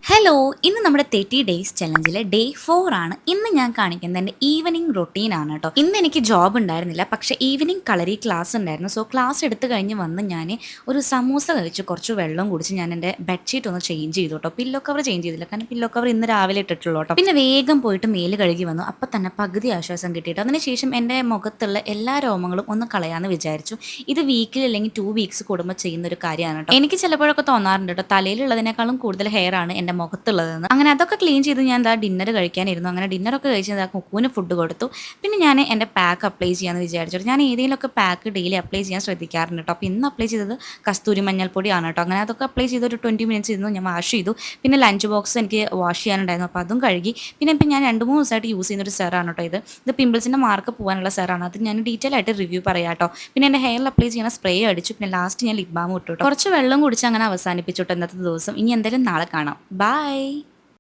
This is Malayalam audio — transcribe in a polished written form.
ഹലോ, ഇന്ന് നമ്മുടെ 30 ഡേയ്സ് ചലഞ്ചിലെ ഡേ 4 ആണ്. ഇന്ന് ഞാൻ കാണിക്കുന്നത് എൻ്റെ ഈവനിങ് റൊട്ടീൻ ആണ് കേട്ടോ. ഇന്ന് എനിക്ക് ജോബ് ഉണ്ടായിരുന്നില്ല, പക്ഷേ ഈവനിങ് കളരി ക്ലാസ് ഉണ്ടായിരുന്നു. സോ ക്ലാസ് എടുത്ത് കഴിഞ്ഞ് വന്ന് ഞാൻ ഒരു സമൂസ കഴിച്ച് കുറച്ച് വെള്ളം കുടിച്ച് ഞാൻ എൻ്റെ ബെഡ്ഷീറ്റ് ഒന്ന് ചേഞ്ച് ചെയ്തു കേട്ടോ. പില്ലോ കവർ ചേഞ്ച് ചെയ്തില്ല, കാരണം പില്ലോ കവർ ഇന്ന് രാവിലെ ഇട്ടിട്ടുള്ളൂ കേട്ടോ. പിന്നെ വേഗം പോയിട്ട് മേല് കഴുകി വന്നു. അപ്പം തന്നെ പകുതി ആശ്വാസം കിട്ടിയിട്ട് അതിനുശേഷം എൻ്റെ മുഖത്തുള്ള എല്ലാ രോമങ്ങളും ഒന്ന് കളയാമെന്ന് വിചാരിച്ചു. ഇത് വീക്കിൽ അല്ലെങ്കിൽ 2 വീക്സ് കൂടുമ്പോൾ ചെയ്യുന്ന ഒരു കാര്യമാണ് കേട്ടോ. എനിക്ക് ചിലപ്പോഴൊക്കെ തോന്നാറുണ്ട് കേട്ടോ, തലയിലുള്ളതിനേക്കാളും കൂടുതൽ ഹെയർ ആണ് എൻ്റെ മുഖത്തുള്ളതെന്ന്. അങ്ങനെ അതൊക്കെ ക്ലീൻ ചെയ്ത് ഞാൻ എന്താ ഡിന്നർ കഴിക്കാനിരുന്നു. അങ്ങനെ ഡിന്നറൊക്കെ കഴിച്ച് കുക്കുവിന് ഫുഡ് കൊടുത്തു. പിന്നെ ഞാൻ എൻ്റെ പാക്ക് അപ്ലൈ ചെയ്യാമെന്ന് വിചാരിച്ചു. ഞാൻ ഏതെങ്കിലുമൊക്കെ പാക്ക് ഡെയിലി അപ്ലൈ ചെയ്യാൻ ശ്രദ്ധിക്കാറുണ്ട് കേട്ടോ. അപ്പോൾ ഇന്ന് അപ്ലൈ ചെയ്തത് കസ്തൂരി മഞ്ഞൾപ്പൊടിയാണ് കേട്ടോ. അങ്ങനെ അതൊക്കെ അപ്ലൈ ചെയ്ത് ഒരു 20 മിനിറ്റ്സ് ഇരുന്നു. ഞാൻ വാഷ് ചെയ്തു. പിന്നെ ലഞ്ച് ബോക്സ് എനിക്ക് വാഷ് ചെയ്യാനുണ്ടായിരുന്നു, അപ്പോൾ അതും കഴുകി. പിന്നെ ഇപ്പം ഞാൻ 2-3 ദിവസമായിട്ട് യൂസ് ചെയ്യുന്ന ഒരു സെറാണ് കേട്ടോ ഇത് പിമ്പിൾസിൻ്റെ മാർക്ക് പോകാനുള്ള സെറാണ്. അത് ഞാൻ ഡീറ്റെയിൽ ആയിട്ട് റിവ്യൂ പറയാം കേട്ടോ. പിന്നെ എൻ്റെ ഹെയറിൽ അപ്ലൈ ചെയ്യുന്ന സ്പ്രേ അടിച്ചു. പിന്നെ ലാസ്റ്റ് ഞാൻ ലിപ് ബാം ഇട്ടു കേട്ടോ. കുറച്ച് വെള്ളം കുടിച്ച് അങ്ങനെ അവസാനിപ്പിച്ചു കേട്ടോ ഇന്നത്തെ ദിവസം. ഇനി എന്തായാലും നാളെ കാണാം. ബൈ.